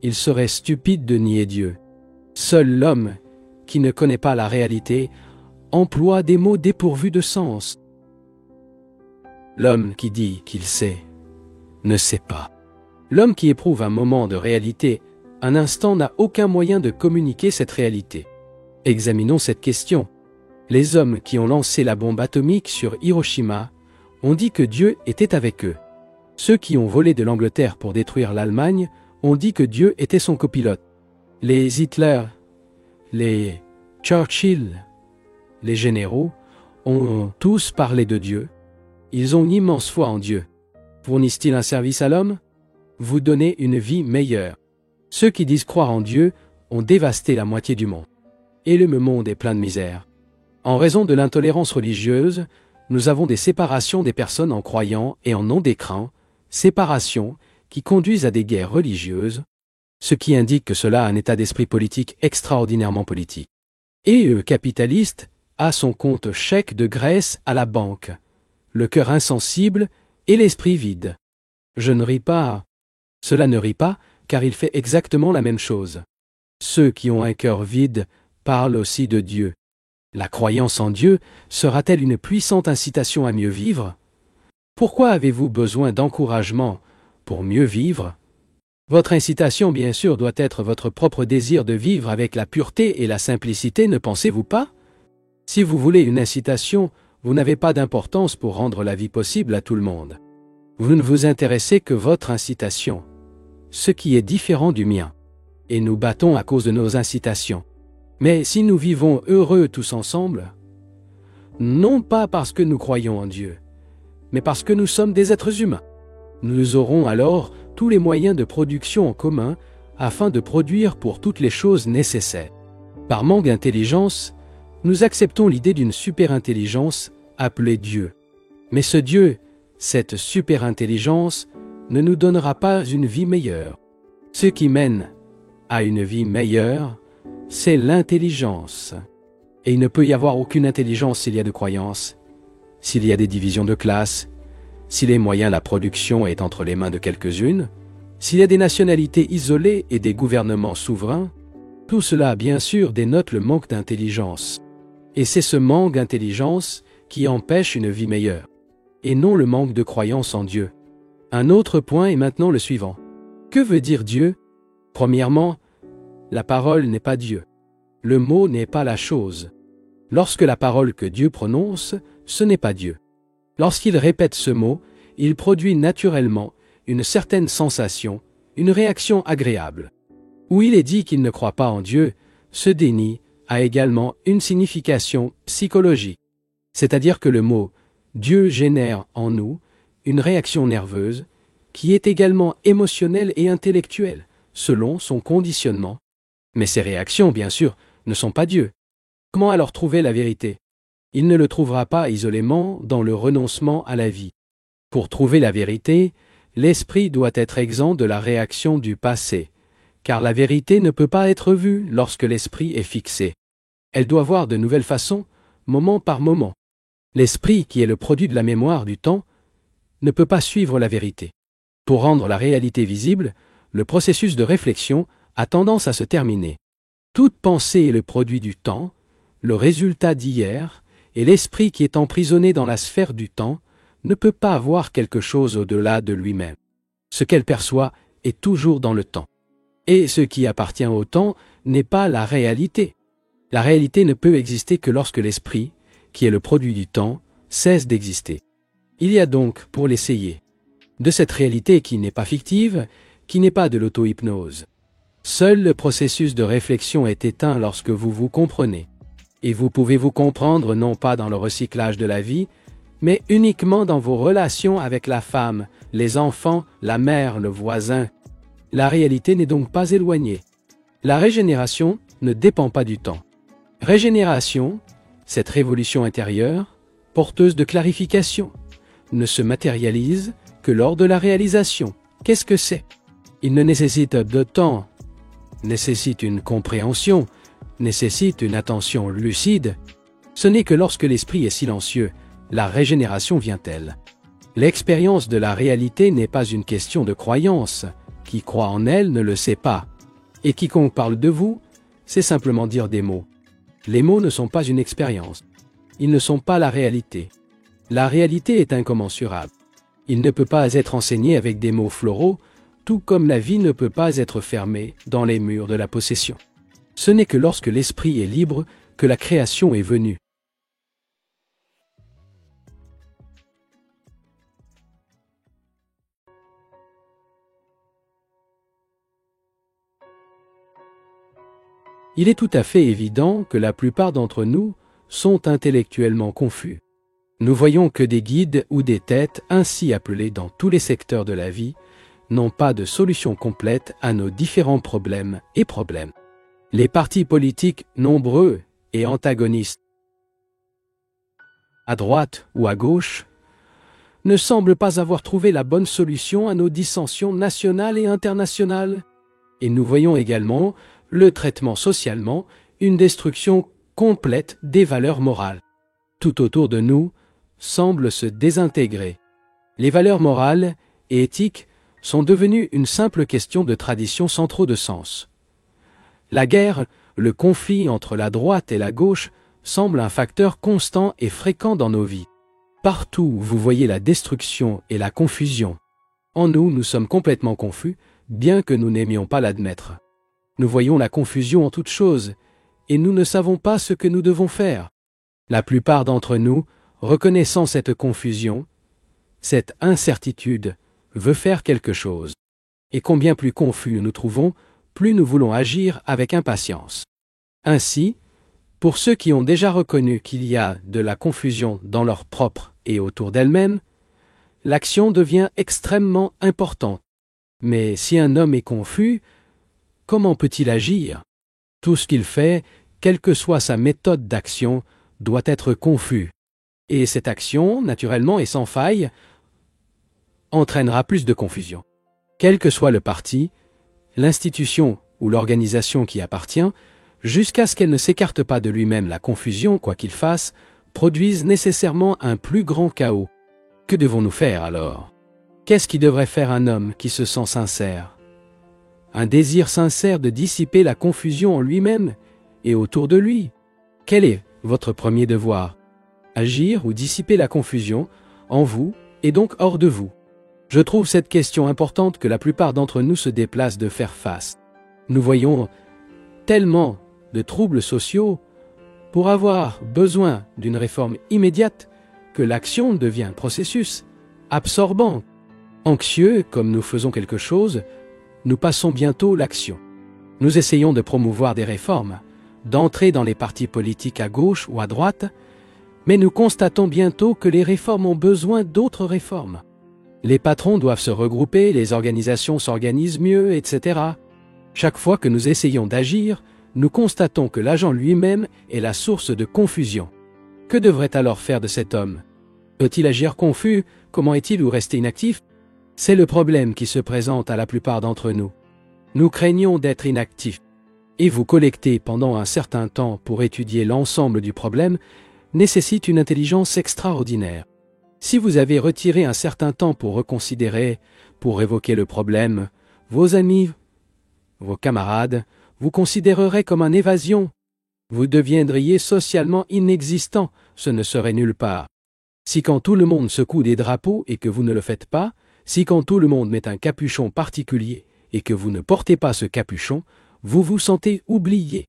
il serait stupide de nier Dieu. Seul l'homme, qui ne connaît pas la réalité, emploie des mots dépourvus de sens. L'homme qui dit qu'il sait, ne sait pas. L'homme qui éprouve un moment de réalité, un instant n'a aucun moyen de communiquer cette réalité. Examinons cette question. Les hommes qui ont lancé la bombe atomique sur Hiroshima ont dit que Dieu était avec eux. Ceux qui ont volé de l'Angleterre pour détruire l'Allemagne ont dit que Dieu était son copilote. Les Hitler, les Churchill, les généraux ont tous parlé de Dieu. Ils ont une immense foi en Dieu. Fournissent-ils un service à l'homme? Vous donnez une vie meilleure. Ceux qui disent croire en Dieu ont dévasté la moitié du monde. Et le monde est plein de misère. En raison de l'intolérance religieuse, nous avons des séparations des personnes en croyant et en non-décrant, séparations qui conduisent à des guerres religieuses, ce qui indique que cela a un état d'esprit politique extraordinairement politique. Et le capitaliste a son compte chèque de graisse à la banque, le cœur insensible et l'esprit vide. Je ne ris pas. Cela ne rit pas, car il fait exactement la même chose. Ceux qui ont un cœur vide parlent aussi de Dieu. La croyance en Dieu sera-t-elle une puissante incitation à mieux vivre? Pourquoi avez-vous besoin d'encouragement pour mieux vivre? Votre incitation, bien sûr, doit être votre propre désir de vivre avec la pureté et la simplicité, ne pensez-vous pas? Si vous voulez une incitation, vous n'avez pas d'importance pour rendre la vie possible à tout le monde. Vous ne vous intéressez que votre incitation, ce qui est différent du mien. Et nous battons à cause de nos incitations. Mais si nous vivons heureux tous ensemble, non pas parce que nous croyons en Dieu, mais parce que nous sommes des êtres humains, nous aurons alors tous les moyens de production en commun afin de produire pour toutes les choses nécessaires. Par manque d'intelligence, nous acceptons l'idée d'une super-intelligence appelée Dieu. Mais ce Dieu, cette super-intelligence, ne nous donnera pas une vie meilleure. Ce qui mène à une vie meilleure, c'est l'intelligence. Et il ne peut y avoir aucune intelligence s'il y a de croyances, s'il y a des divisions de classe, si les moyens de la production est entre les mains de quelques-unes, s'il y a des nationalités isolées et des gouvernements souverains. Tout cela, bien sûr, dénote le manque d'intelligence. Et c'est ce manque d'intelligence qui empêche une vie meilleure, et non le manque de croyance en Dieu. Un autre point est maintenant le suivant. Que veut dire Dieu? Premièrement, la parole n'est pas Dieu. Le mot n'est pas la chose. Lorsque la parole que Dieu prononce, ce n'est pas Dieu. Lorsqu'il répète ce mot, il produit naturellement une certaine sensation, une réaction agréable. Où il est dit qu'il ne croit pas en Dieu, ce déni a également une signification psychologique. C'est-à-dire que le mot « Dieu » génère en nous une réaction nerveuse qui est également émotionnelle et intellectuelle, selon son conditionnement. Mais ces réactions, bien sûr, ne sont pas Dieu. Comment alors trouver la vérité? Il ne le trouvera pas isolément dans le renoncement à la vie. Pour trouver la vérité, l'esprit doit être exempt de la réaction du passé, car la vérité ne peut pas être vue lorsque l'esprit est fixé. Elle doit voir de nouvelles façons, moment par moment. L'esprit, qui est le produit de la mémoire du temps, ne peut pas suivre la vérité. Pour rendre la réalité visible, le processus de réflexion a tendance à se terminer. Toute pensée est le produit du temps, le résultat d'hier, et l'esprit qui est emprisonné dans la sphère du temps ne peut pas voir quelque chose au-delà de lui-même. Ce qu'elle perçoit est toujours dans le temps. Et ce qui appartient au temps n'est pas la réalité. La réalité ne peut exister que lorsque l'esprit, qui est le produit du temps, cesse d'exister. Il y a donc, pour l'essayer, de cette réalité qui n'est pas fictive, qui n'est pas de l'auto-hypnose. Seul le processus de réflexion est éteint lorsque vous vous comprenez. Et vous pouvez vous comprendre non pas dans le recyclage de la vie, mais uniquement dans vos relations avec la femme, les enfants, la mère, le voisin. La réalité n'est donc pas éloignée. La régénération ne dépend pas du temps. Régénération, cette révolution intérieure, porteuse de clarification, ne se matérialise que lors de la réalisation. Qu'est-ce que c'est? Il ne nécessite de temps, nécessite une compréhension, nécessite une attention lucide. Ce n'est que lorsque l'esprit est silencieux, la régénération vient-elle. L'expérience de la réalité n'est pas une question de croyance. Qui croit en elle ne le sait pas. Et quiconque parle de vous, c'est simplement dire des mots. Les mots ne sont pas une expérience. Ils ne sont pas la réalité. La réalité est incommensurable. Il ne peut pas être enseigné avec des mots floraux, tout comme la vie ne peut pas être fermée dans les murs de la possession. Ce n'est que lorsque l'esprit est libre que la création est venue. Il est tout à fait évident que la plupart d'entre nous sont intellectuellement confus. Nous voyons que des guides ou des têtes ainsi appelées dans tous les secteurs de la vie n'ont pas de solution complète à nos différents problèmes et problèmes. Les partis politiques nombreux et antagonistes, à droite ou à gauche, ne semblent pas avoir trouvé la bonne solution à nos dissensions nationales et internationales. Et nous voyons également le traitement socialement, une destruction complète des valeurs morales. Tout autour de nous semble se désintégrer. Les valeurs morales et éthiques sont devenues une simple question de tradition sans trop de sens. La guerre, le conflit entre la droite et la gauche semble un facteur constant et fréquent dans nos vies. Partout, vous voyez la destruction et la confusion. En nous, nous sommes complètement confus, bien que nous n'aimions pas l'admettre. Nous voyons la confusion en toutes choses, et nous ne savons pas ce que nous devons faire. La plupart d'entre nous, reconnaissant cette confusion, cette incertitude, veut faire quelque chose. Et combien plus confus nous nous trouvons, plus nous voulons agir avec impatience. Ainsi, pour ceux qui ont déjà reconnu qu'il y a de la confusion dans leur propre et autour d'elles-mêmes, l'action devient extrêmement importante. Mais si un homme est confus, comment peut-il agir? Tout ce qu'il fait, quelle que soit sa méthode d'action, doit être confus. Et cette action, naturellement et sans faille, entraînera plus de confusion. Quel que soit le parti, l'institution ou l'organisation qui appartient, jusqu'à ce qu'elle ne s'écarte pas de lui-même, la confusion, quoi qu'il fasse, produisent nécessairement un plus grand chaos. Que devons-nous faire alors? Qu'est-ce qui devrait faire un homme qui se sent sincère? Un désir sincère de dissiper la confusion en lui-même et autour de lui. Quel est votre premier devoir? Agir ou dissiper la confusion en vous et donc hors de vous? Je trouve cette question importante que la plupart d'entre nous se déplacent de faire face. Nous voyons tellement de troubles sociaux pour avoir besoin d'une réforme immédiate que l'action devient un processus absorbant. Anxieux comme nous faisons quelque chose, nous passons bientôt l'action. Nous essayons de promouvoir des réformes, d'entrer dans les partis politiques à gauche ou à droite, mais nous constatons bientôt que les réformes ont besoin d'autres réformes. Les patrons doivent se regrouper, les organisations s'organisent mieux, etc. Chaque fois que nous essayons d'agir, nous constatons que l'agent lui-même est la source de confusion. Que devrait alors faire de cet homme? Peut-il agir confus? Comment est-il ou rester inactif? C'est le problème qui se présente à la plupart d'entre nous. Nous craignons d'être inactifs. Et vous collecter pendant un certain temps pour étudier l'ensemble du problème nécessite une intelligence extraordinaire. Si vous avez retiré un certain temps pour reconsidérer, pour évoquer le problème, vos amis, vos camarades, vous considéreraient comme une évasion. Vous deviendriez socialement inexistant, ce ne serait nulle part. Si quand tout le monde secoue des drapeaux et que vous ne le faites pas, si quand tout le monde met un capuchon particulier et que vous ne portez pas ce capuchon, vous vous sentez oublié.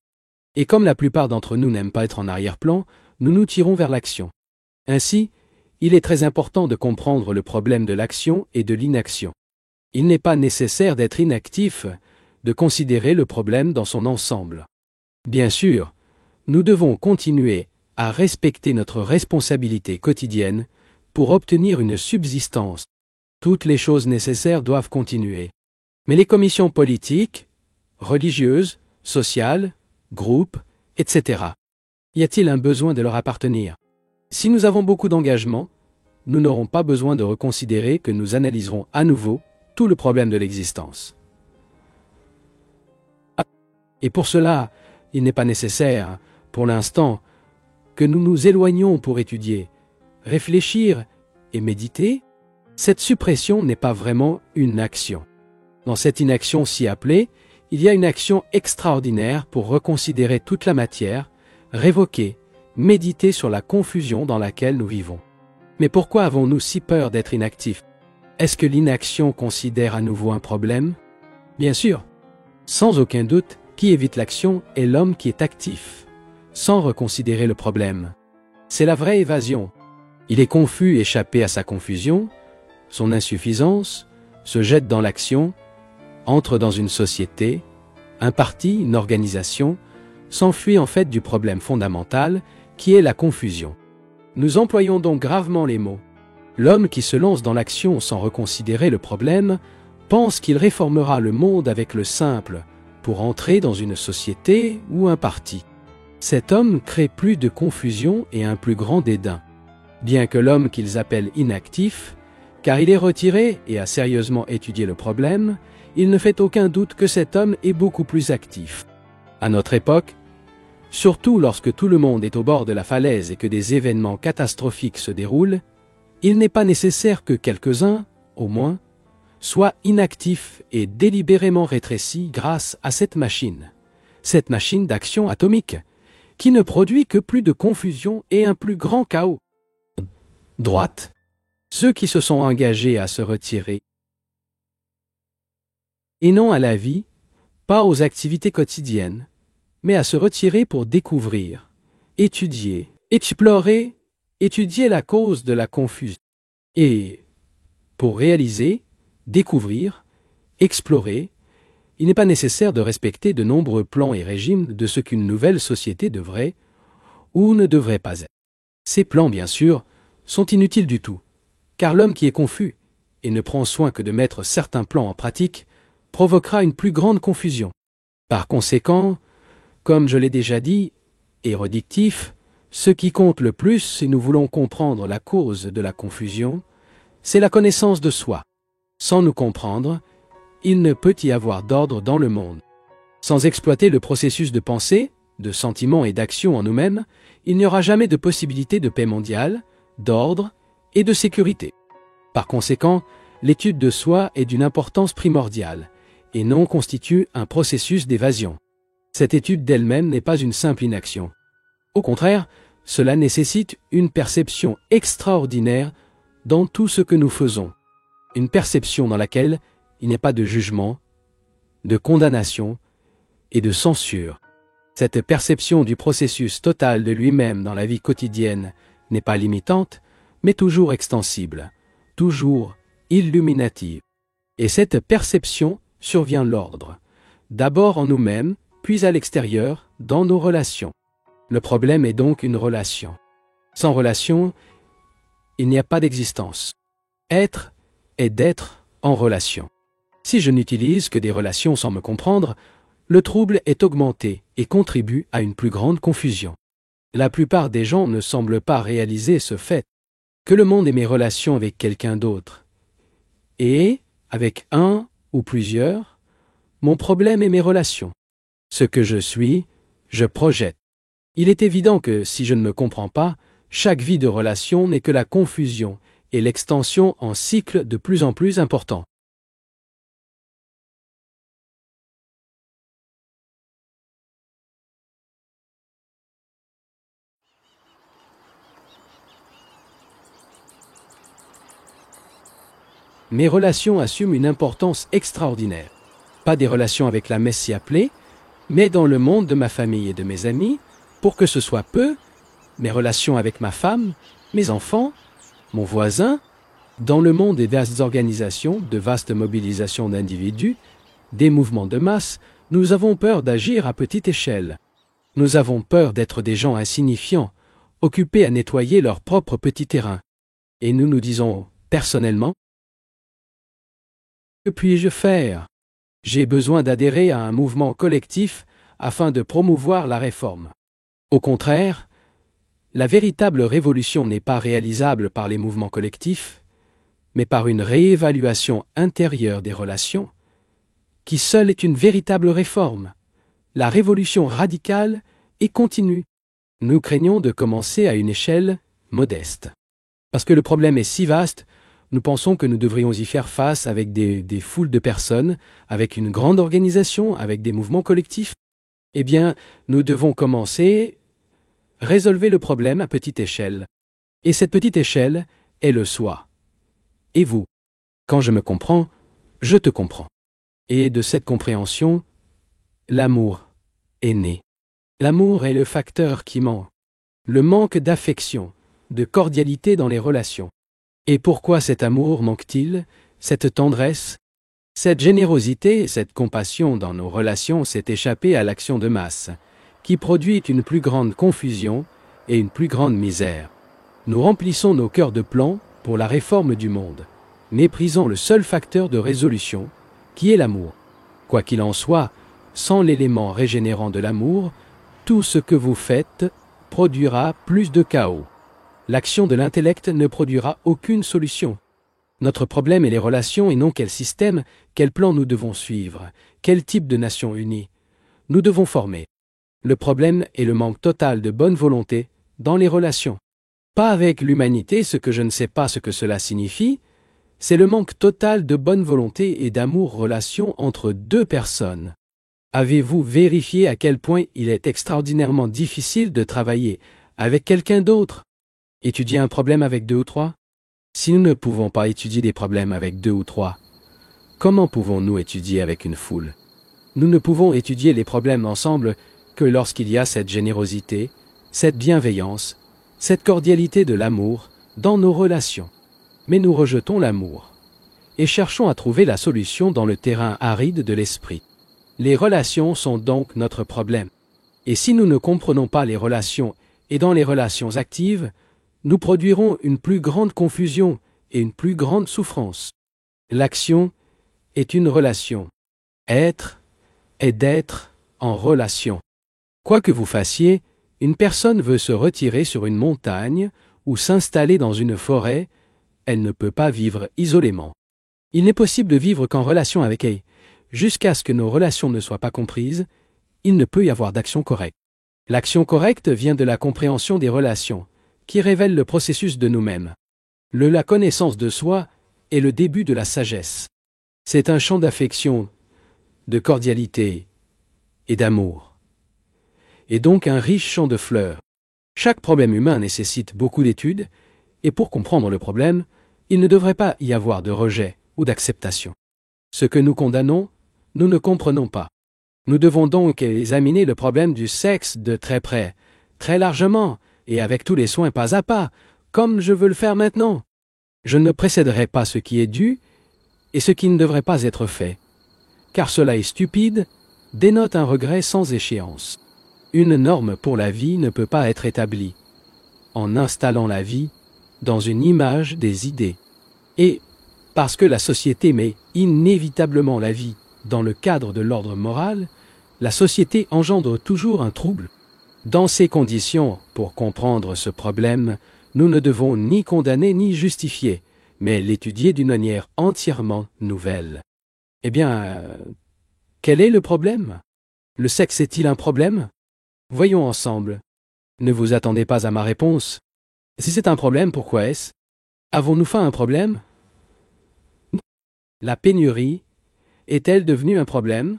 Et comme la plupart d'entre nous n'aiment pas être en arrière-plan, nous nous tirons vers l'action. Ainsi, il est très important de comprendre le problème de l'action et de l'inaction. Il n'est pas nécessaire d'être inactif, de considérer le problème dans son ensemble. Bien sûr, nous devons continuer à respecter notre responsabilité quotidienne pour obtenir une subsistance. Toutes les choses nécessaires doivent continuer. Mais les commissions politiques, religieuses, sociales, groupes, etc. Y a-t-il un besoin de leur appartenir? Si nous avons beaucoup d'engagement, nous n'aurons pas besoin de reconsidérer que nous analyserons à nouveau tout le problème de l'existence. Et pour cela, il n'est pas nécessaire, pour l'instant, que nous nous éloignions pour étudier, réfléchir et méditer. Cette suppression n'est pas vraiment une action. Dans cette inaction si appelée, il y a une action extraordinaire pour reconsidérer toute la matière, révoquer, méditer sur la confusion dans laquelle nous vivons. Mais pourquoi avons-nous si peur d'être inactifs? Est-ce que l'inaction considère à nouveau un problème? Bien sûr. Sans aucun doute, qui évite l'action est l'homme qui est actif, sans reconsidérer le problème. C'est la vraie évasion. Il est confus, échappé à sa confusion, son insuffisance, se jette dans l'action, entre dans une société, un parti, une organisation, s'enfuit en fait du problème fondamental qui est la confusion. Nous employons donc gravement les mots. L'homme qui se lance dans l'action sans reconsidérer le problème pense qu'il réformera le monde avec le simple pour entrer dans une société ou un parti. Cet homme crée plus de confusion et un plus grand dédain. Bien que l'homme qu'ils appellent inactif, car il est retiré et a sérieusement étudié le problème, il ne fait aucun doute que cet homme est beaucoup plus actif. À notre époque, surtout lorsque tout le monde est au bord de la falaise et que des événements catastrophiques se déroulent, il n'est pas nécessaire que quelques-uns, au moins, soient inactifs et délibérément rétrécis grâce à cette machine d'action atomique, qui ne produit que plus de confusion et un plus grand chaos. Droite. Ceux qui se sont engagés à se retirer, et non à la vie, pas aux activités quotidiennes, mais à se retirer pour découvrir, étudier, explorer, étudier la cause de la confusion. Et, pour réaliser, découvrir, explorer, il n'est pas nécessaire de respecter de nombreux plans et régimes de ce qu'une nouvelle société devrait ou ne devrait pas être. Ces plans, bien sûr, sont inutiles du tout, car l'homme qui est confus et ne prend soin que de mettre certains plans en pratique provoquera une plus grande confusion. Par conséquent, comme je l'ai déjà dit, érodictif, ce qui compte le plus si nous voulons comprendre la cause de la confusion, c'est la connaissance de soi. Sans nous comprendre, il ne peut y avoir d'ordre dans le monde. Sans exploiter le processus de pensée, de sentiment et d'action en nous-mêmes, il n'y aura jamais de possibilité de paix mondiale, d'ordre et de sécurité. Par conséquent, l'étude de soi est d'une importance primordiale et non constitue un processus d'évasion. Cette étude d'elle-même n'est pas une simple inaction. Au contraire, cela nécessite une perception extraordinaire dans tout ce que nous faisons. Une perception dans laquelle il n'y a pas de jugement, de condamnation et de censure. Cette perception du processus total de lui-même dans la vie quotidienne n'est pas limitante, mais toujours extensible, toujours illuminative. Et cette perception survient l'ordre, d'abord en nous-mêmes, puis à l'extérieur, dans nos relations. Le problème est donc une relation. Sans relation, il n'y a pas d'existence. Être est d'être en relation. Si je n'utilise que des relations sans me comprendre, le trouble est augmenté et contribue à une plus grande confusion. La plupart des gens ne semblent pas réaliser ce fait, que le monde est mes relations avec quelqu'un d'autre. Et, avec un ou plusieurs, mon problème est mes relations. Ce que je suis, je projette. Il est évident que si je ne me comprends pas, chaque vie de relation n'est que la confusion et l'extension en cycle de plus en plus important. Mes relations assument une importance extraordinaire. Pas des relations avec la messe si appelée, mais dans le monde de ma famille et de mes amis, pour que ce soit peu, mes relations avec ma femme, mes enfants, mon voisin, dans le monde des vastes organisations, de vastes mobilisations d'individus, des mouvements de masse, nous avons peur d'agir à petite échelle. Nous avons peur d'être des gens insignifiants, occupés à nettoyer leur propre petit terrain. Et nous nous disons, personnellement, que puis-je faire? J'ai besoin d'adhérer à un mouvement collectif afin de promouvoir la réforme. Au contraire, la véritable révolution n'est pas réalisable par les mouvements collectifs, mais par une réévaluation intérieure des relations, qui seule est une véritable réforme, la révolution radicale et continue. Nous craignons de commencer à une échelle modeste. Parce que le problème est si vaste, nous pensons que nous devrions y faire face avec des foules de personnes, avec une grande organisation, avec des mouvements collectifs. Eh bien, nous devons commencer à résolver le problème à petite échelle. Et cette petite échelle est le soi. Et vous, quand je me comprends, je te comprends. Et de cette compréhension, l'amour est né. L'amour est le facteur qui manque. Le manque d'affection, de cordialité dans les relations. Et pourquoi cet amour manque-t-il, cette tendresse, cette générosité et cette compassion dans nos relations s'est échappée à l'action de masse, qui produit une plus grande confusion et une plus grande misère. Nous remplissons nos cœurs de plans pour la réforme du monde, méprisant le seul facteur de résolution, qui est l'amour. Quoi qu'il en soit, sans l'élément régénérant de l'amour, tout ce que vous faites produira plus de chaos. L'action de l'intellect ne produira aucune solution. Notre problème est les relations et non quel système, quel plan nous devons suivre, quel type de nation unie nous devons former. Le problème est le manque total de bonne volonté dans les relations. Pas avec l'humanité, ce que je ne sais pas ce que cela signifie, c'est le manque total de bonne volonté et d'amour-relation entre deux personnes. Avez-vous vérifié à quel point il est extraordinairement difficile de travailler avec quelqu'un d'autre? Étudier un problème avec 2 ou 3? Si nous ne pouvons pas étudier des problèmes avec 2 ou 3, comment pouvons-nous étudier avec une foule? Nous ne pouvons étudier les problèmes ensemble que lorsqu'il y a cette générosité, cette bienveillance, cette cordialité de l'amour dans nos relations. Mais nous rejetons l'amour et cherchons à trouver la solution dans le terrain aride de l'esprit. Les relations sont donc notre problème. Et si nous ne comprenons pas les relations et dans les relations actives, nous produirons une plus grande confusion et une plus grande souffrance. L'action est une relation. Être est d'être en relation. Quoi que vous fassiez, une personne veut se retirer sur une montagne ou s'installer dans une forêt, elle ne peut pas vivre isolément. Il n'est possible de vivre qu'en relation avec elle. Jusqu'à ce que nos relations ne soient pas comprises, il ne peut y avoir d'action correcte. L'action correcte vient de la compréhension des relations, qui révèle le processus de nous-mêmes. La connaissance de soi est le début de la sagesse. C'est un champ d'affection, de cordialité et d'amour. Et donc un riche champ de fleurs. Chaque problème humain nécessite beaucoup d'études, et pour comprendre le problème, il ne devrait pas y avoir de rejet ou d'acceptation. Ce que nous condamnons, nous ne comprenons pas. Nous devons donc examiner le problème du sexe de très près, très largement, et avec tous les soins pas à pas, comme je veux le faire maintenant. Je ne précéderai pas ce qui est dû et ce qui ne devrait pas être fait, car cela est stupide, dénote un regret sans échéance. Une norme pour la vie ne peut pas être établie en installant la vie dans une image des idées. Et, parce que la société met inévitablement la vie dans le cadre de l'ordre moral, la société engendre toujours un trouble. Dans ces conditions, pour comprendre ce problème, nous ne devons ni condamner ni justifier, mais l'étudier d'une manière entièrement nouvelle. Eh bien, quel est le problème? Le sexe est-il un problème? Voyons ensemble. Ne vous attendez pas à ma réponse. Si c'est un problème, pourquoi est-ce? Avons-nous faim un problème? La pénurie est-elle devenue un problème?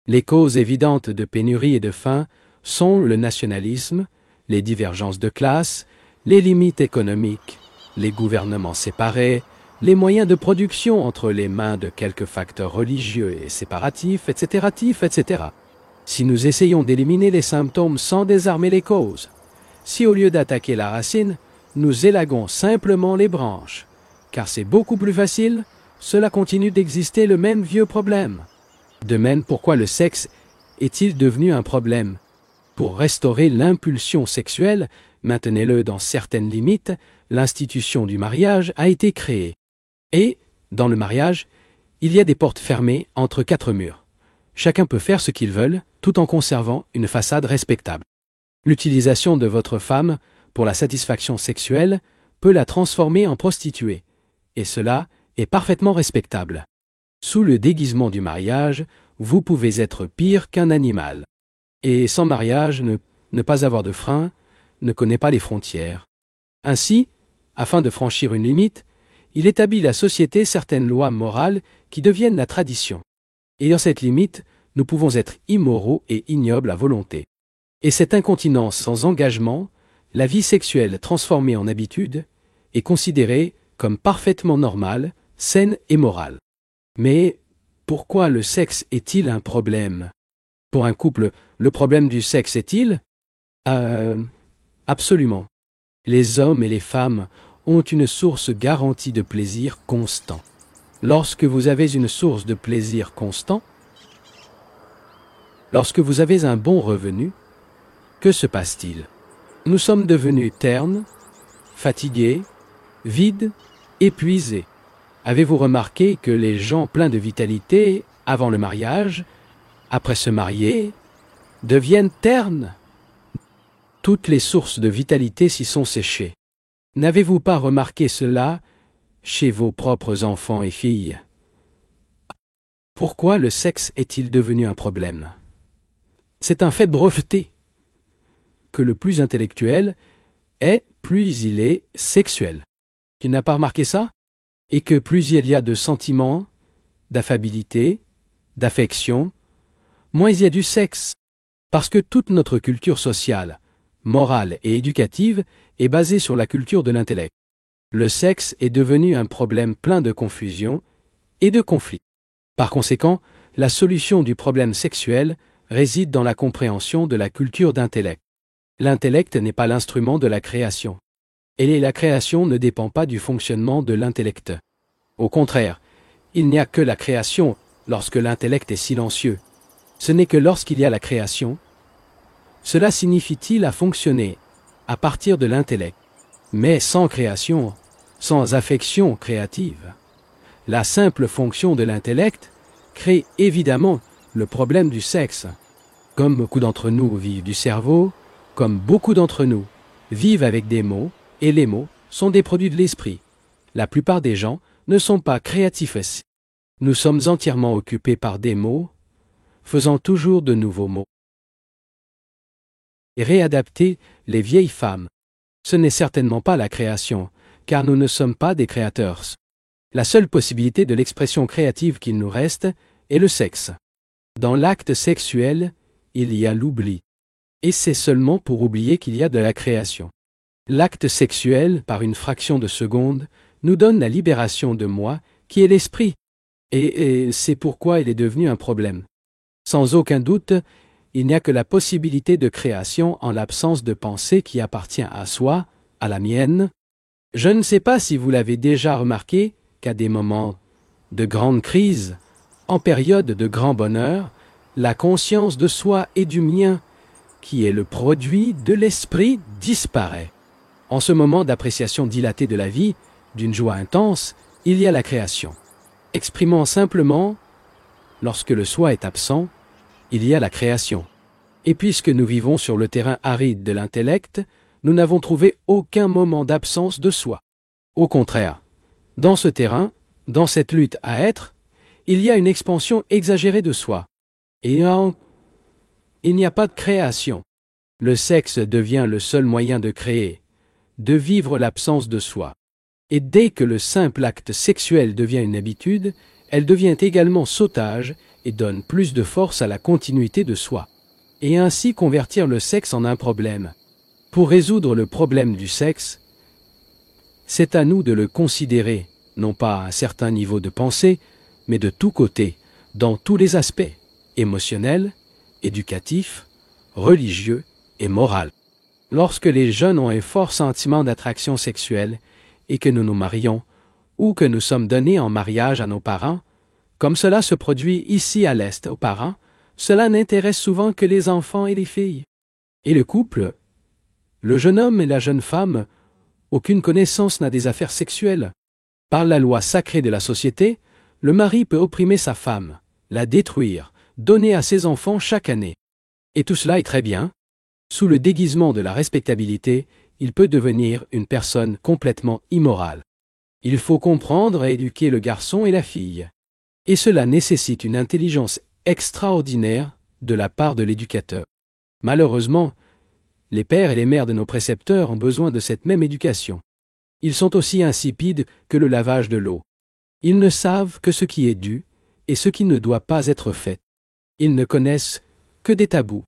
Les causes évidentes de pénurie et de faim sont le nationalisme, les divergences de classe, les limites économiques, les gouvernements séparés, les moyens de production entre les mains de quelques facteurs religieux et séparatifs, etc. Si nous essayons d'éliminer les symptômes sans désarmer les causes, si au lieu d'attaquer la racine, nous élaguons simplement les branches, car c'est beaucoup plus facile, cela continue d'exister le même vieux problème. De même, pourquoi le sexe est-il devenu un problème? Pour restaurer l'impulsion sexuelle, maintenez-le dans certaines limites, l'institution du mariage a été créée. Et, dans le mariage, il y a des portes fermées entre 4 murs. Chacun peut faire ce qu'il veut, tout en conservant une façade respectable. L'utilisation de votre femme pour la satisfaction sexuelle peut la transformer en prostituée, et cela est parfaitement respectable. Sous le déguisement du mariage, vous pouvez être pire qu'un animal. Et sans mariage, ne pas avoir de frein, ne connaît pas les frontières. Ainsi, afin de franchir une limite, il établit la société certaines lois morales qui deviennent la tradition. Et dans cette limite, nous pouvons être immoraux et ignobles à volonté. Et cette incontinence sans engagement, la vie sexuelle transformée en habitude, est considérée comme parfaitement normale, saine et morale. Mais pourquoi le sexe est-il un problème? Pour un couple, le problème du sexe est-il? Absolument. Les hommes et les femmes ont une source garantie de plaisir constant. Lorsque vous avez une source de plaisir constant, lorsque vous avez un bon revenu, que se passe-t-il? Nous sommes devenus ternes, fatigués, vides, épuisés. Avez-vous remarqué que les gens pleins de vitalité, avant le mariage, après se marier, deviennent ternes? Toutes les sources de vitalité s'y sont séchées. N'avez-vous pas remarqué cela chez vos propres enfants et filles? Pourquoi le sexe est-il devenu un problème? C'est un fait breveté. Que le plus intellectuel est, plus il est sexuel. Tu n'as pas remarqué ça? Et que plus il y a de sentiments, d'affabilité, d'affection, moins il y a du sexe. Parce que toute notre culture sociale, morale et éducative est basée sur la culture de l'intellect. Le sexe est devenu un problème plein de confusion et de conflits. Par conséquent, la solution du problème sexuel réside dans la compréhension de la culture d'intellect. L'intellect n'est pas l'instrument de la création. Et la création ne dépend pas du fonctionnement de l'intellect. Au contraire, il n'y a que la création lorsque l'intellect est silencieux. Ce n'est que lorsqu'il y a la création. Cela signifie-t-il à fonctionner à partir de l'intellect. Mais sans création, sans affection créative. La simple fonction de l'intellect crée évidemment le problème du sexe. Comme beaucoup d'entre nous vivent du cerveau, comme beaucoup d'entre nous vivent avec des mots, et les mots sont des produits de l'esprit. La plupart des gens ne sont pas créatifs. Nous sommes entièrement occupés par des mots, faisant toujours de nouveaux mots. Et réadapter les vieilles femmes. Ce n'est certainement pas la création, car nous ne sommes pas des créateurs. La seule possibilité de l'expression créative qu'il nous reste est le sexe. Dans l'acte sexuel, il y a l'oubli. Et c'est seulement pour oublier qu'il y a de la création. L'acte sexuel, par une fraction de seconde, nous donne la libération de moi, qui est l'esprit. Et c'est pourquoi il est devenu un problème. Sans aucun doute, il n'y a que la possibilité de création en l'absence de pensée qui appartient à soi, à la mienne. Je ne sais pas si vous l'avez déjà remarqué qu'à des moments de grande crise, en période de grand bonheur, la conscience de soi et du mien, qui est le produit de l'esprit, disparaît. En ce moment d'appréciation dilatée de la vie, d'une joie intense, il y a la création. Exprimant simplement, lorsque le soi est absent, il y a la création. Et puisque nous vivons sur le terrain aride de l'intellect, nous n'avons trouvé aucun moment d'absence de soi. Au contraire, dans ce terrain, dans cette lutte à être, il y a une expansion exagérée de soi. Et il n'y a pas de création. Le sexe devient le seul moyen de créer, de vivre l'absence de soi. Et dès que le simple acte sexuel devient une habitude, elle devient également sautage et donne plus de force à la continuité de soi. Et ainsi convertir le sexe en un problème. Pour résoudre le problème du sexe, c'est à nous de le considérer, non pas à un certain niveau de pensée, mais de tous côtés, dans tous les aspects, émotionnels, éducatifs, religieux et moraux. Lorsque les jeunes ont un fort sentiment d'attraction sexuelle et que nous nous marions, ou que nous sommes donnés en mariage à nos parents, comme cela se produit ici à l'Est aux parents, cela n'intéresse souvent que les enfants et les filles. Et le couple, le jeune homme et la jeune femme, aucune connaissance n'a des affaires sexuelles. Par la loi sacrée de la société, le mari peut opprimer sa femme, la détruire, donner à ses enfants chaque année. Et tout cela est très bien. Sous le déguisement de la respectabilité, il peut devenir une personne complètement immorale. Il faut comprendre et éduquer le garçon et la fille. Et cela nécessite une intelligence extraordinaire de la part de l'éducateur. Malheureusement, les pères et les mères de nos précepteurs ont besoin de cette même éducation. Ils sont aussi insipides que le lavage de l'eau. Ils ne savent que ce qui est dû et ce qui ne doit pas être fait. Ils ne connaissent que des tabous.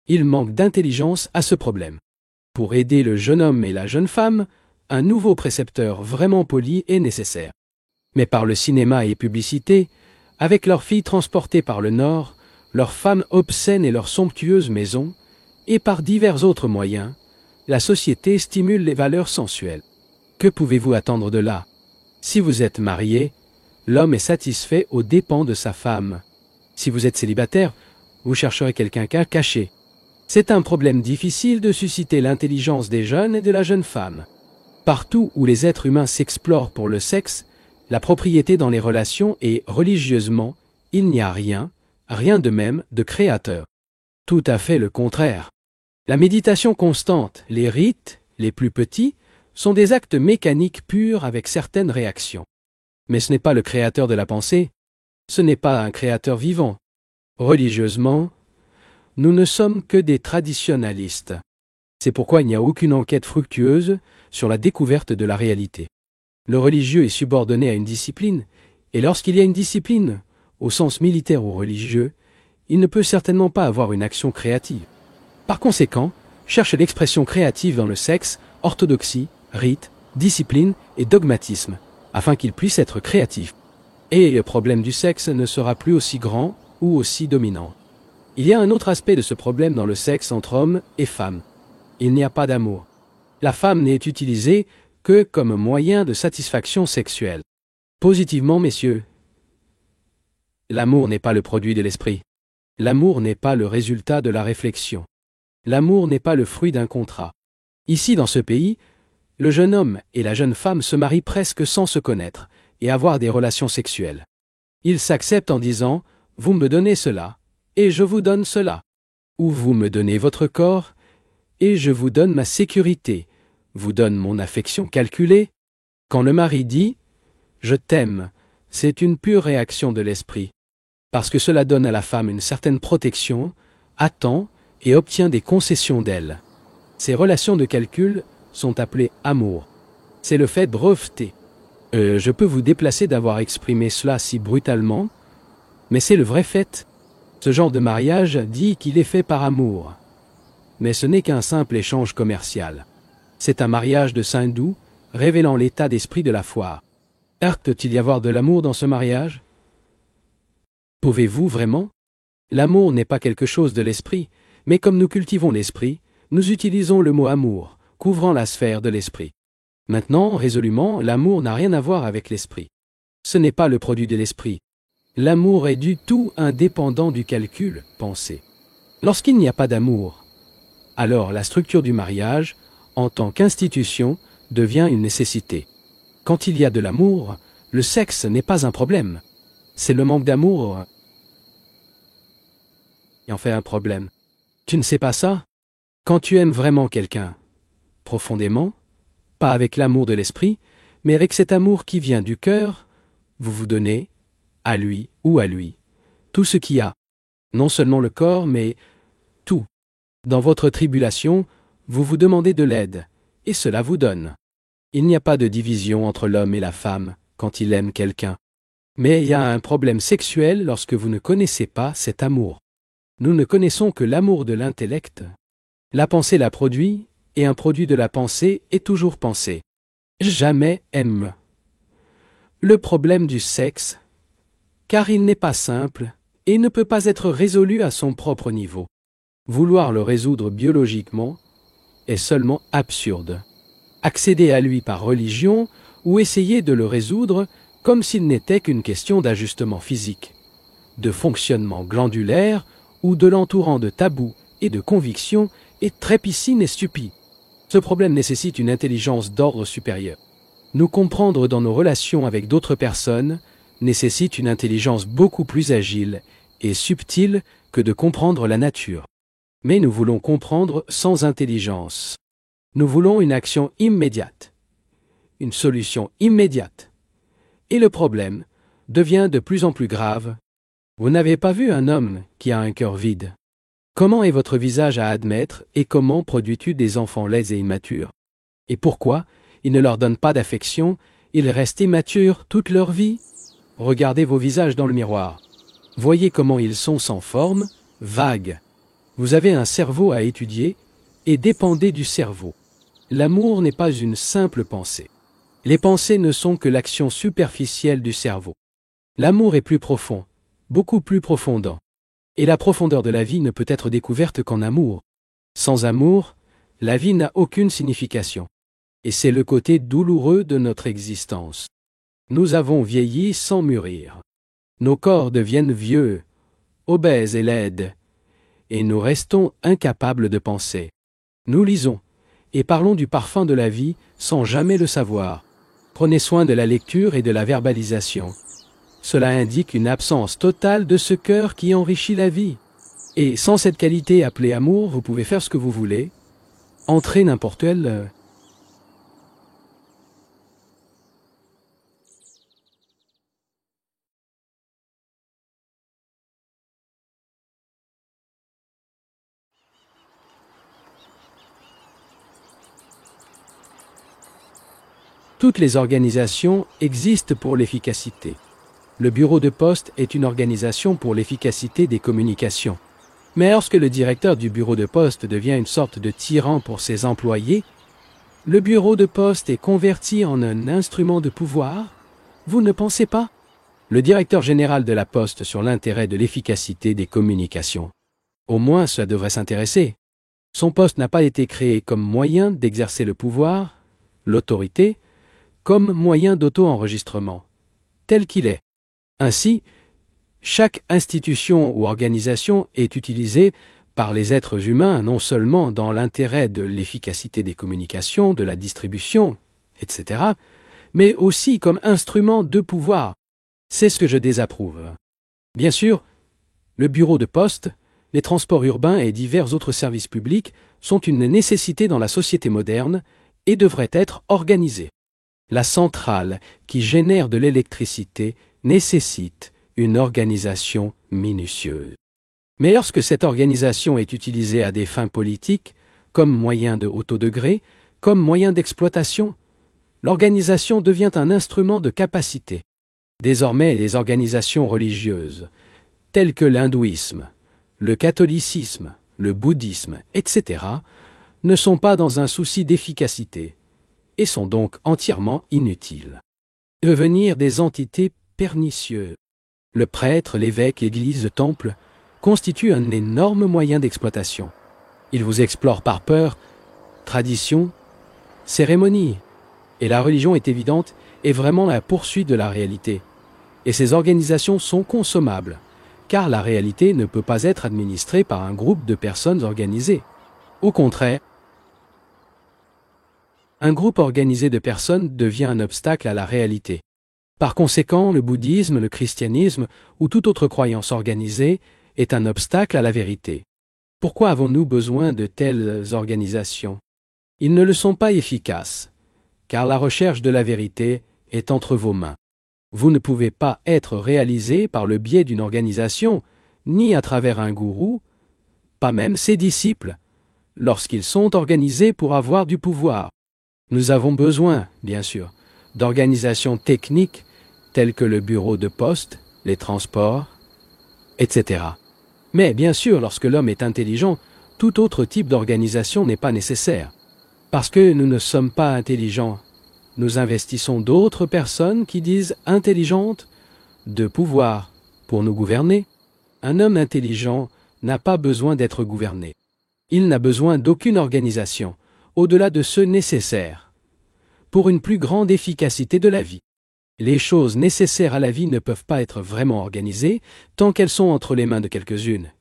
Ils manquent d'intelligence à ce problème. Pour aider le jeune homme et la jeune femme, un nouveau précepteur vraiment poli est nécessaire. Mais par le cinéma et publicité, avec leurs filles transportées par le Nord, leurs femmes obscènes et leurs somptueuses maisons, et par divers autres moyens, la société stimule les valeurs sensuelles. Que pouvez-vous attendre de là? Si vous êtes marié, l'homme est satisfait aux dépens de sa femme. Si vous êtes célibataire, vous chercherez quelqu'un caché. C'est un problème difficile de susciter l'intelligence des jeunes et de la jeune femme. Partout où les êtres humains s'explorent pour le sexe, la propriété dans les relations et religieusement, il n'y a rien de même de créateur. Tout à fait le contraire. La méditation constante, les rites, les plus petits, sont des actes mécaniques purs avec certaines réactions. Mais ce n'est pas le créateur de la pensée, ce n'est pas un créateur vivant. Religieusement, nous ne sommes que des traditionalistes. C'est pourquoi il n'y a aucune enquête fructueuse sur la découverte de la réalité. Le religieux est subordonné à une discipline, et lorsqu'il y a une discipline, au sens militaire ou religieux, il ne peut certainement pas avoir une action créative. Par conséquent, cherche l'expression créative dans le sexe, orthodoxie, rite, discipline et dogmatisme, afin qu'il puisse être créatif. Et le problème du sexe ne sera plus aussi grand ou aussi dominant. Il y a un autre aspect de ce problème dans le sexe entre hommes et femmes. Il n'y a pas d'amour. La femme n'est utilisée que comme moyen de satisfaction sexuelle. Positivement, messieurs, l'amour n'est pas le produit de l'esprit. L'amour n'est pas le résultat de la réflexion. L'amour n'est pas le fruit d'un contrat. Ici, dans ce pays, le jeune homme et la jeune femme se marient presque sans se connaître et avoir des relations sexuelles. Ils s'acceptent en disant « Vous me donnez cela, et je vous donne cela » ou « Vous me donnez votre corps, et je vous donne ma sécurité, vous donne mon affection calculée ». Quand le mari dit « Je t'aime », c'est une pure réaction de l'esprit, parce que cela donne à la femme une certaine protection, attend et obtient des concessions d'elle. Ces relations de calcul sont appelées amour. C'est le fait breveté. Je peux vous déplacer d'avoir exprimé cela si brutalement, mais c'est le vrai fait. Ce genre de mariage dit qu'il est fait par amour. Mais ce n'est qu'un simple échange commercial. C'est un mariage de saint-doux, révélant l'état d'esprit de la foi. Peut-il y avoir de l'amour dans ce mariage? Pouvez-vous vraiment? L'amour n'est pas quelque chose de l'esprit, mais comme nous cultivons l'esprit, nous utilisons le mot amour, couvrant la sphère de l'esprit. Maintenant, résolument, l'amour n'a rien à voir avec l'esprit. Ce n'est pas le produit de l'esprit. L'amour est du tout indépendant du calcul, pensée. Lorsqu'il n'y a pas d'amour, alors la structure du mariage, en tant qu'institution, devient une nécessité. Quand il y a de l'amour, le sexe n'est pas un problème. C'est le manque d'amour qui en fait un problème. Tu ne sais pas ça? Quand tu aimes vraiment quelqu'un, profondément, pas avec l'amour de l'esprit, mais avec cet amour qui vient du cœur, vous vous donnez, à lui ou à lui, tout ce qu'il y a, non seulement le corps, mais tout. Dans votre tribulation, vous vous demandez de l'aide, et cela vous donne. Il n'y a pas de division entre l'homme et la femme quand il aime quelqu'un. Mais il y a un problème sexuel lorsque vous ne connaissez pas cet amour. Nous ne connaissons que l'amour de l'intellect. La pensée la produit, et un produit de la pensée est toujours pensé. Jamais aime. Le problème du sexe, car il n'est pas simple et ne peut pas être résolu à son propre niveau. Vouloir le résoudre biologiquement est seulement absurde. Accéder à lui par religion ou essayer de le résoudre comme s'il n'était qu'une question d'ajustement physique, de fonctionnement glandulaire ou de l'entourant de tabous et de convictions est très piscine et stupide. Ce problème nécessite une intelligence d'ordre supérieur. Nous comprendre dans nos relations avec d'autres personnes nécessite une intelligence beaucoup plus agile et subtile que de comprendre la nature. Mais nous voulons comprendre sans intelligence. Nous voulons une action immédiate, une solution immédiate. Et le problème devient de plus en plus grave. Vous n'avez pas vu un homme qui a un cœur vide. Comment est votre visage à admettre et comment produis-tu des enfants laids et immatures? Et pourquoi il ne leur donne pas d'affection, ils restent immatures toute leur vie. Regardez vos visages dans le miroir. Voyez comment ils sont sans forme, vagues. Vous avez un cerveau à étudier et dépendez du cerveau. L'amour n'est pas une simple pensée. Les pensées ne sont que l'action superficielle du cerveau. L'amour est plus profond, beaucoup plus profondant. Et la profondeur de la vie ne peut être découverte qu'en amour. Sans amour, la vie n'a aucune signification. Et c'est le côté douloureux de notre existence. Nous avons vieilli sans mûrir. Nos corps deviennent vieux, obèses et laides, et nous restons incapables de penser. Nous lisons, et parlons du parfum de la vie sans jamais le savoir. Prenez soin de la lecture et de la verbalisation. Cela indique une absence totale de ce cœur qui enrichit la vie. Et sans cette qualité appelée amour, vous pouvez faire ce que vous voulez, entrer n'importe quel. Toutes les organisations existent pour l'efficacité. Le bureau de poste est une organisation pour l'efficacité des communications. Mais lorsque le directeur du bureau de poste devient une sorte de tyran pour ses employés, le bureau de poste est converti en un instrument de pouvoir? Vous ne pensez pas? Le directeur général de la poste sur l'intérêt de l'efficacité des communications. Au moins, cela devrait s'intéresser. Son poste n'a pas été créé comme moyen d'exercer le pouvoir, l'autorité, comme moyen d'auto-enregistrement, tel qu'il est. Ainsi, chaque institution ou organisation est utilisée par les êtres humains non seulement dans l'intérêt de l'efficacité des communications, de la distribution, etc., mais aussi comme instrument de pouvoir. C'est ce que je désapprouve. Bien sûr, le bureau de poste, les transports urbains et divers autres services publics sont une nécessité dans la société moderne et devraient être organisés. La centrale qui génère de l'électricité nécessite une organisation minutieuse. Mais lorsque cette organisation est utilisée à des fins politiques, comme moyen de haut degré, comme moyen d'exploitation, l'organisation devient un instrument de capacité. Désormais, les organisations religieuses, telles que l'hindouisme, le catholicisme, le bouddhisme, etc., ne sont pas dans un souci d'efficacité et sont donc entièrement inutiles. Devenir des entités pernicieuses. Le prêtre, l'évêque, l'église, le temple constituent un énorme moyen d'exploitation. Ils vous explorent par peur, tradition, cérémonie. Et la religion est évidente et vraiment la poursuite de la réalité. Et ces organisations sont consommables, car la réalité ne peut pas être administrée par un groupe de personnes organisées. Au contraire, un groupe organisé de personnes devient un obstacle à la réalité. Par conséquent, le bouddhisme, le christianisme ou toute autre croyance organisée est un obstacle à la vérité. Pourquoi avons-nous besoin de telles organisations? Ils ne le sont pas efficaces, car la recherche de la vérité est entre vos mains. Vous ne pouvez pas être réalisé par le biais d'une organisation, ni à travers un gourou, pas même ses disciples, lorsqu'ils sont organisés pour avoir du pouvoir. Nous avons besoin, bien sûr, d'organisations techniques telles que le bureau de poste, les transports, etc. Mais bien sûr, lorsque l'homme est intelligent, tout autre type d'organisation n'est pas nécessaire. Parce que nous ne sommes pas intelligents, nous investissons d'autres personnes qui disent intelligentes de pouvoir pour nous gouverner. Un homme intelligent n'a pas besoin d'être gouverné. Il n'a besoin d'aucune organisation, au-delà de ce nécessaire, pour une plus grande efficacité de la vie. Les choses nécessaires à la vie ne peuvent pas être vraiment organisées tant qu'elles sont entre les mains de quelques-unes,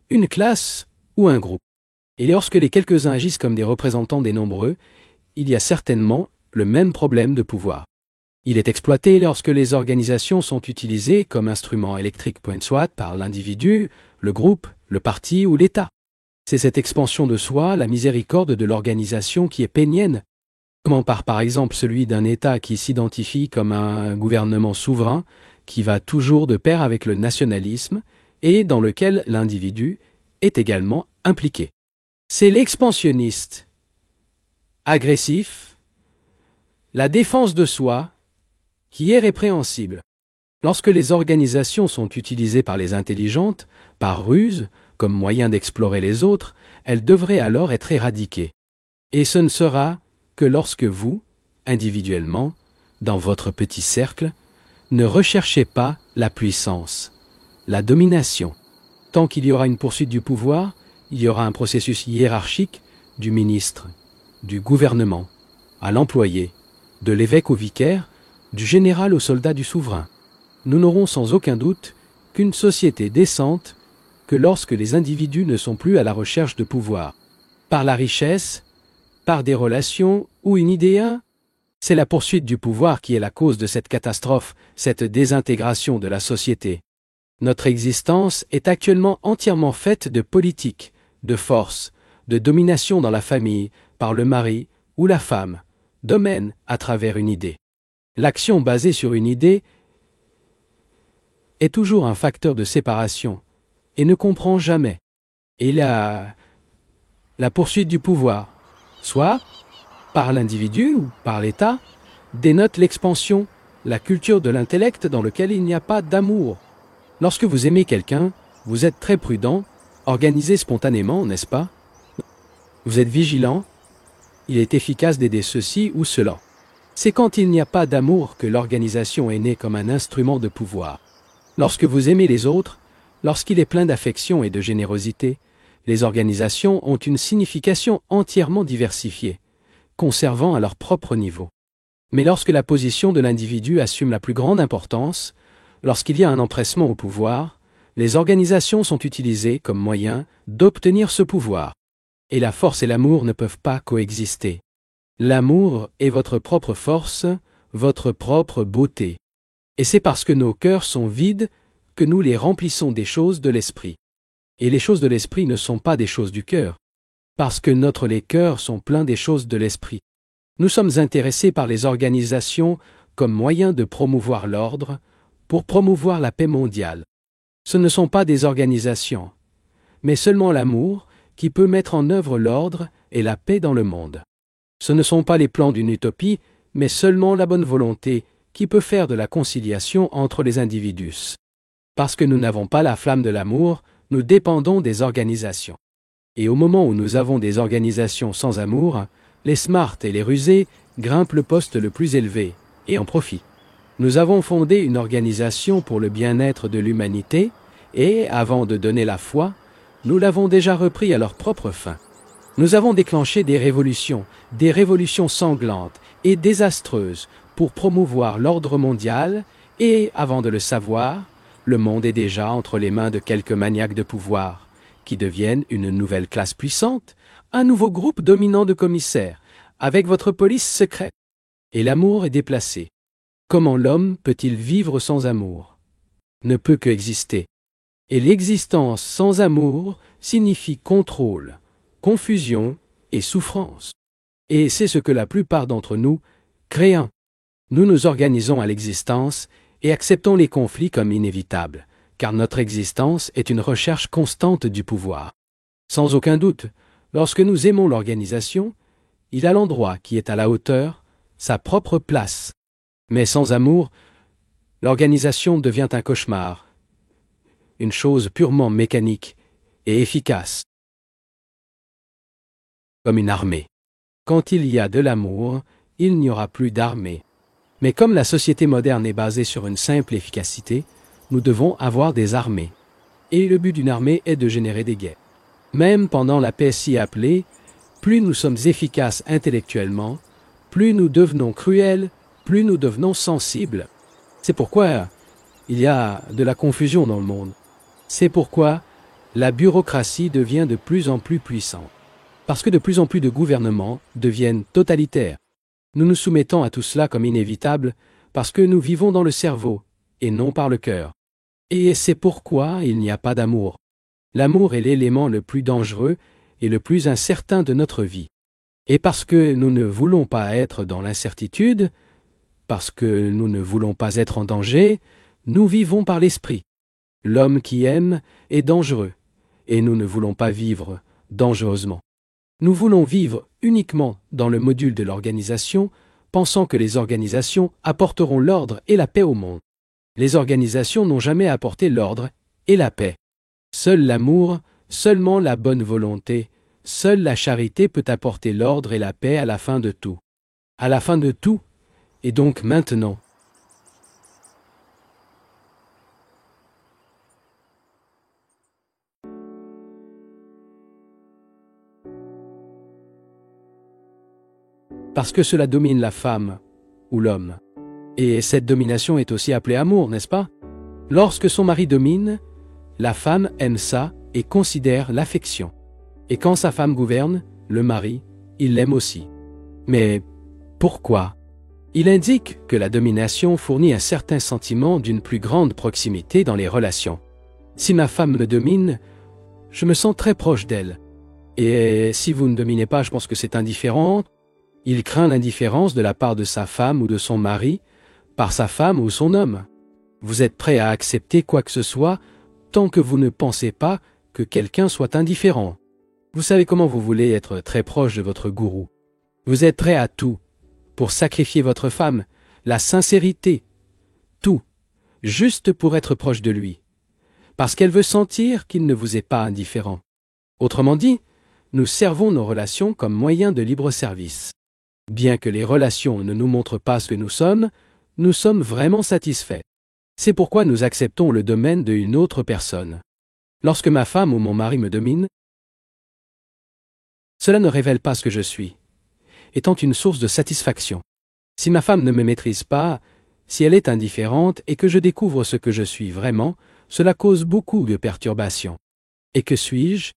une classe ou un groupe. Et lorsque les quelques-uns agissent comme des représentants des nombreux, il y a certainement le même problème de pouvoir. Il est exploité lorsque les organisations sont utilisées comme instruments électriques soit par l'individu, le groupe, le parti ou l'État. C'est cette expansion de soi, la miséricorde de l'organisation qui est pénienne, comme par exemple celui d'un État qui s'identifie comme un gouvernement souverain qui va toujours de pair avec le nationalisme et dans lequel l'individu est également impliqué. C'est l'expansionniste, agressif, La défense de soi, qui est répréhensible. Lorsque les organisations sont utilisées par les intelligentes, par ruse, comme moyen d'explorer les autres, elles devraient alors être éradiquées. Et ce ne sera que lorsque vous, individuellement, dans votre petit cercle, ne recherchez pas la puissance, la domination. Tant qu'il y aura une poursuite du pouvoir, il y aura un processus hiérarchique du ministre, du gouvernement, à l'employé, de l'évêque au vicaire, du général au soldat du souverain. Nous n'aurons sans aucun doute qu'une société décente que lorsque les individus ne sont plus à la recherche de pouvoir. Par la richesse, par des relations ou une idée, c'est la poursuite du pouvoir qui est la cause de cette catastrophe, cette désintégration de la société. Notre existence est actuellement entièrement faite de politique, de force, de domination dans la famille, par le mari ou la femme, domaine à travers une idée. L'action basée sur une idée est toujours un facteur de séparation et ne comprend jamais. Et la poursuite du pouvoir, soit par l'individu ou par l'État, dénote l'expansion, la culture de l'intellect dans lequel il n'y a pas d'amour. Lorsque vous aimez quelqu'un, vous êtes très prudent, organisé spontanément, n'est-ce pas? Vous êtes vigilant, il est efficace d'aider ceci ou cela. C'est quand il n'y a pas d'amour que l'organisation est née comme un instrument de pouvoir. Lorsque vous aimez les autres, lorsqu'il est plein d'affection et de générosité, les organisations ont une signification entièrement diversifiée, conservant à leur propre niveau. Mais lorsque la position de l'individu assume la plus grande importance, lorsqu'il y a un empressement au pouvoir, les organisations sont utilisées comme moyen d'obtenir ce pouvoir. Et la force et l'amour ne peuvent pas coexister. L'amour est votre propre force, votre propre beauté. Et c'est parce que nos cœurs sont vides que nous les remplissons des choses de l'esprit. Et les choses de l'esprit ne sont pas des choses du cœur, parce que les cœurs sont pleins des choses de l'esprit. Nous sommes intéressés par les organisations comme moyen de promouvoir l'ordre, pour promouvoir la paix mondiale. Ce ne sont pas des organisations, mais seulement l'amour qui peut mettre en œuvre l'ordre et la paix dans le monde. Ce ne sont pas les plans d'une utopie, mais seulement la bonne volonté qui peut faire de la conciliation entre les individus. Parce que nous n'avons pas la flamme de l'amour, nous dépendons des organisations. Et au moment où nous avons des organisations sans amour, les smart et les rusés grimpent le poste le plus élevé et en profitent. Nous avons fondé une organisation pour le bien-être de l'humanité et, avant de donner la foi, nous l'avons déjà repris à leur propre fin. Nous avons déclenché des révolutions sanglantes et désastreuses pour promouvoir l'ordre mondial et, avant de le savoir, le monde est déjà entre les mains de quelques maniaques de pouvoir, qui deviennent une nouvelle classe puissante, un nouveau groupe dominant de commissaires, avec votre police secrète. Et l'amour est déplacé. Comment l'homme peut-il vivre sans amour? Ne peut que exister. Et l'existence sans amour signifie contrôle, confusion et souffrance. Et c'est ce que la plupart d'entre nous créent. Nous nous organisons à l'existence et acceptons les conflits comme inévitables, car notre existence est une recherche constante du pouvoir. Sans aucun doute, lorsque nous aimons l'organisation, il a l'endroit qui est à la hauteur, sa propre place. Mais sans amour, l'organisation devient un cauchemar, une chose purement mécanique et efficace, comme une armée. Quand il y a de l'amour, il n'y aura plus d'armée. Mais comme la société moderne est basée sur une simple efficacité, nous devons avoir des armées. Et le but d'une armée est de générer des guerres. Même pendant la paix si appelée, plus nous sommes efficaces intellectuellement, plus nous devenons cruels, plus nous devenons sensibles. C'est pourquoi il y a de la confusion dans le monde. C'est pourquoi la bureaucratie devient de plus en plus puissante. Parce que de plus en plus de gouvernements deviennent totalitaires. Nous nous soumettons à tout cela comme inévitable parce que nous vivons dans le cerveau et non par le cœur. Et c'est pourquoi il n'y a pas d'amour. L'amour est l'élément le plus dangereux et le plus incertain de notre vie. Et parce que nous ne voulons pas être dans l'incertitude, parce que nous ne voulons pas être en danger, nous vivons par l'esprit. L'homme qui aime est dangereux, et nous ne voulons pas vivre dangereusement. Nous voulons vivre uniquement dans le module de l'organisation pensant que les organisations apporteront l'ordre et la paix au monde. Les organisations n'ont jamais apporté l'ordre et la paix. Seul l'amour, seulement la bonne volonté, seule la charité peut apporter l'ordre et la paix à la fin de tout. À la fin de tout, et donc maintenant. Parce que cela domine la femme ou l'homme. Et cette domination est aussi appelée amour, n'est-ce pas? Lorsque son mari domine, la femme aime ça et considère l'affection. Et quand sa femme gouverne, le mari, il l'aime aussi. Mais pourquoi? Il indique que la domination fournit un certain sentiment d'une plus grande proximité dans les relations. Si ma femme me domine, je me sens très proche d'elle. Et si vous ne dominez pas, je pense que c'est indifférent. Il craint l'indifférence de la part de sa femme ou de son mari, par sa femme ou son homme. Vous êtes prêt à accepter quoi que ce soit tant que vous ne pensez pas que quelqu'un soit indifférent. Vous savez comment vous voulez être très proche de votre gourou. Vous êtes prêt à tout, pour sacrifier votre femme, la sincérité, tout, juste pour être proche de lui, parce qu'elle veut sentir qu'il ne vous est pas indifférent. Autrement dit, nous servons nos relations comme moyen de libre service. Bien que les relations ne nous montrent pas ce que nous sommes vraiment satisfaits. C'est pourquoi nous acceptons le domaine d'une autre personne. Lorsque ma femme ou mon mari me domine, cela ne révèle pas ce que je suis, étant une source de satisfaction. Si ma femme ne me maîtrise pas, si elle est indifférente et que je découvre ce que je suis vraiment, cela cause beaucoup de perturbations. Et que suis-je?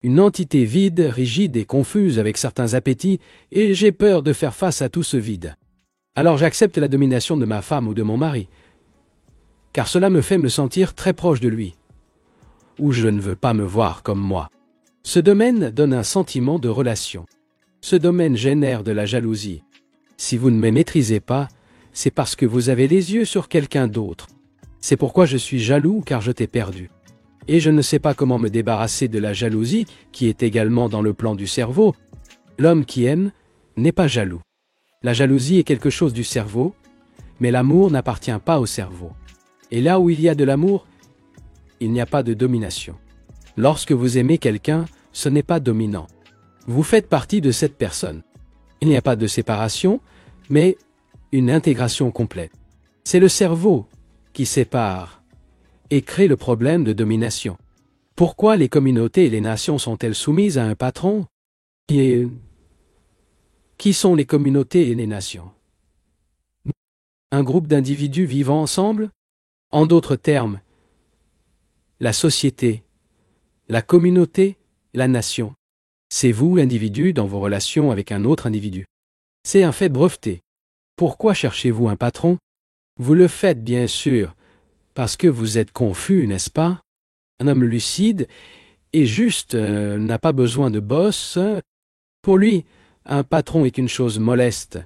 Une entité vide, rigide et confuse avec certains appétits, et j'ai peur de faire face à tout ce vide. Alors j'accepte la domination de ma femme ou de mon mari, car cela me fait me sentir très proche de lui, ou je ne veux pas me voir comme moi. Ce domaine donne un sentiment de relation. Ce domaine génère de la jalousie. Si vous ne me maîtrisez pas, c'est parce que vous avez les yeux sur quelqu'un d'autre. C'est pourquoi je suis jaloux, car je t'ai perdu. Et je ne sais pas comment me débarrasser de la jalousie, qui est également dans le plan du cerveau. L'homme qui aime n'est pas jaloux. La jalousie est quelque chose du cerveau, mais l'amour n'appartient pas au cerveau. Et là où il y a de l'amour, il n'y a pas de domination. Lorsque vous aimez quelqu'un, ce n'est pas dominant. Vous faites partie de cette personne. Il n'y a pas de séparation, mais une intégration complète. C'est le cerveau qui sépare et crée le problème de domination. Pourquoi les communautés et les nations sont-elles soumises à un patron? Qui sont les communautés et les nations? Un groupe d'individus vivant ensemble? En d'autres termes, la société, la communauté, la nation. C'est vous, l'individu, dans vos relations avec un autre individu. C'est un fait breveté. Pourquoi cherchez-vous un patron? Vous le faites bien sûr, parce que vous êtes confus, n'est-ce pas? Un homme lucide et juste n'a pas besoin de boss. Pour lui, un patron est une chose moleste,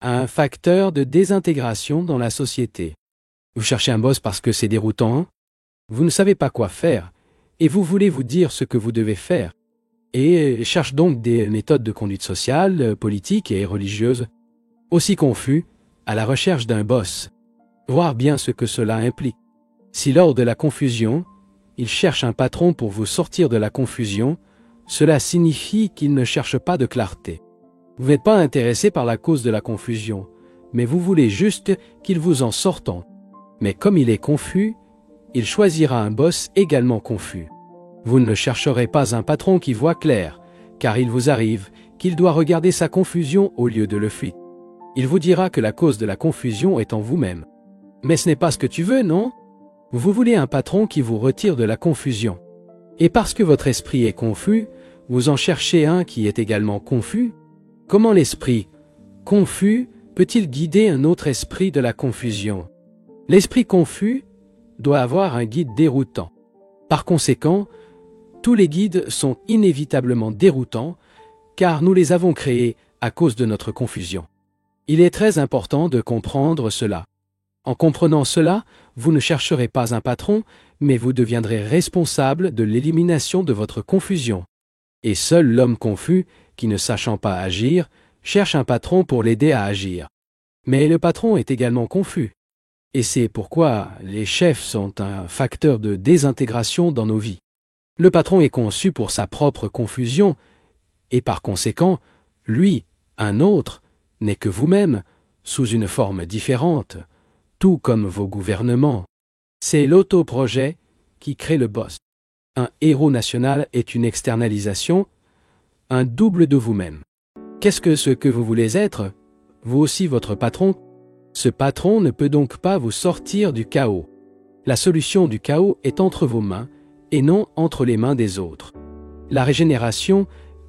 un facteur de désintégration dans la société. Vous cherchez un boss parce que c'est déroutant, vous ne savez pas quoi faire, et vous voulez vous dire ce que vous devez faire, et cherche donc des méthodes de conduite sociale, politique et religieuse, aussi confus, à la recherche d'un boss, voir bien ce que cela implique. Si lors de la confusion, il cherche un patron pour vous sortir de la confusion, cela signifie qu'il ne cherche pas de clarté. Vous n'êtes pas intéressé par la cause de la confusion, mais vous voulez juste qu'il vous en sorte. Mais comme il est confus, il choisira un boss également confus. Vous ne chercherez pas un patron qui voit clair, car il vous arrive qu'il doit regarder sa confusion au lieu de le fuir. Il vous dira que la cause de la confusion est en vous-même. Mais ce n'est pas ce que tu veux, non? Vous voulez un patron qui vous retire de la confusion. Et parce que votre esprit est confus, vous en cherchez un qui est également confus? Comment l'esprit confus peut-il guider un autre esprit de la confusion? L'esprit confus doit avoir un guide déroutant. Par conséquent, tous les guides sont inévitablement déroutants, car nous les avons créés à cause de notre confusion. Il est très important de comprendre cela. En comprenant cela, vous ne chercherez pas un patron, mais vous deviendrez responsable de l'élimination de votre confusion. Et seul l'homme confus, qui ne sachant pas agir, cherche un patron pour l'aider à agir. Mais le patron est également confus. Et c'est pourquoi les chefs sont un facteur de désintégration dans nos vies. Le patron est conçu pour sa propre confusion, et par conséquent, lui, un autre, n'est que vous-même, sous une forme différente, tout comme vos gouvernements. C'est l'autoprojet qui crée le boss. Un héros national est une externalisation, un double de vous-même. Qu'est-ce que ce que vous voulez être? Vous aussi votre patron? Ce patron ne peut donc pas vous sortir du chaos. La solution du chaos est entre vos mains et non entre les mains des autres. La régénération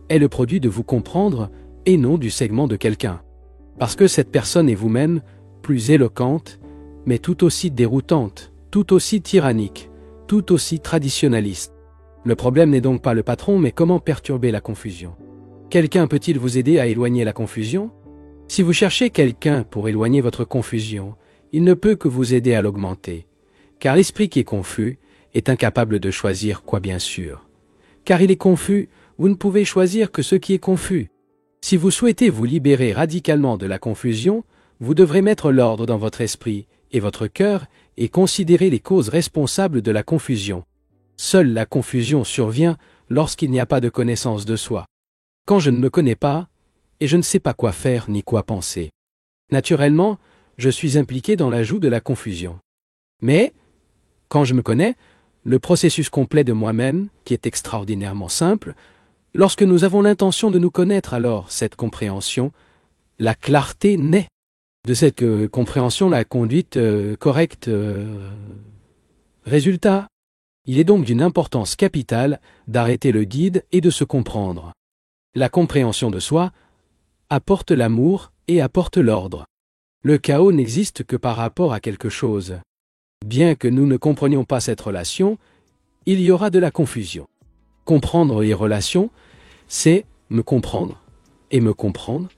est le produit de vous comprendre et non du segment de quelqu'un. Parce que cette personne est vous-même, plus éloquente, mais tout aussi déroutante, tout aussi tyrannique, tout aussi traditionnaliste. Le problème n'est donc pas le patron, mais comment perturber la confusion. Quelqu'un peut-il vous aider à éloigner la confusion? Si vous cherchez quelqu'un pour éloigner votre confusion, il ne peut que vous aider à l'augmenter, car l'esprit qui est confus est incapable de choisir quoi bien sûr. Car il est confus, vous ne pouvez choisir que ce qui est confus. Si vous souhaitez vous libérer radicalement de la confusion, vous devrez mettre l'ordre dans votre esprit et votre cœur et considérer les causes responsables de la confusion. Seule la confusion survient lorsqu'il n'y a pas de connaissance de soi. Quand je ne me connais pas, et je ne sais pas quoi faire ni quoi penser. Naturellement, je suis impliqué dans l'ajout de la confusion. Mais, quand je me connais, le processus complet de moi-même, qui est extraordinairement simple, lorsque nous avons l'intention de nous connaître, alors cette compréhension, la clarté naît. De cette compréhension, la conduite correcte résultat. Il est donc d'une importance capitale d'arrêter le guide et de se comprendre. La compréhension de soi apporte l'amour et apporte l'ordre. Le chaos n'existe que par rapport à quelque chose. Bien que nous ne comprenions pas cette relation, il y aura de la confusion. Comprendre les relations, c'est me comprendre. Et me comprendre,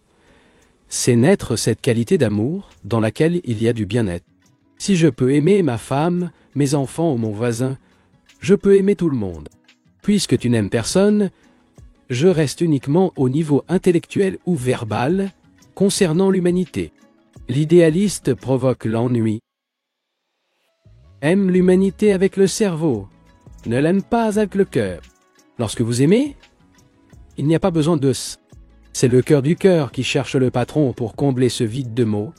c'est naître cette qualité d'amour dans laquelle il y a du bien-être. Si je peux aimer ma femme, mes enfants ou mon voisin, je peux aimer tout le monde. Puisque tu n'aimes personne, je reste uniquement au niveau intellectuel ou verbal concernant l'humanité. L'idéaliste provoque l'ennui. Aime l'humanité avec le cerveau, ne l'aime pas avec le cœur. Lorsque vous aimez, il n'y a pas besoin de s. C'est le cœur du cœur qui cherche le patron pour combler ce vide de mots,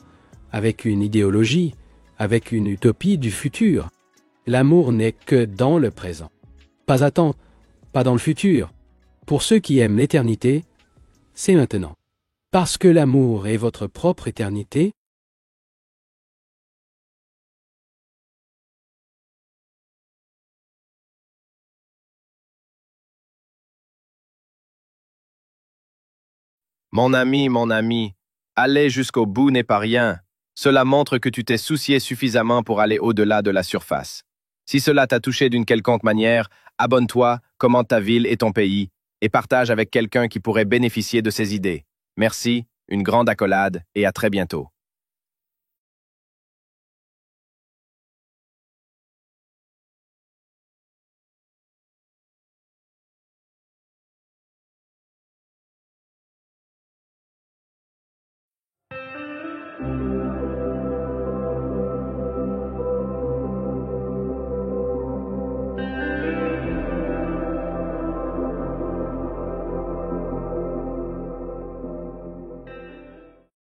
avec une idéologie, avec une utopie du futur. L'amour n'est que dans le présent. Pas à temps, pas dans le futur. Pour ceux qui aiment l'éternité, c'est maintenant. Parce que l'amour est votre propre éternité, Mon ami, aller jusqu'au bout n'est pas rien. Cela montre que tu t'es soucié suffisamment pour aller au-delà de la surface. Si cela t'a touché d'une quelconque manière, abonne-toi, commente ta ville et ton pays, et partage avec quelqu'un qui pourrait bénéficier de ces idées. Merci, une grande accolade, et à très bientôt.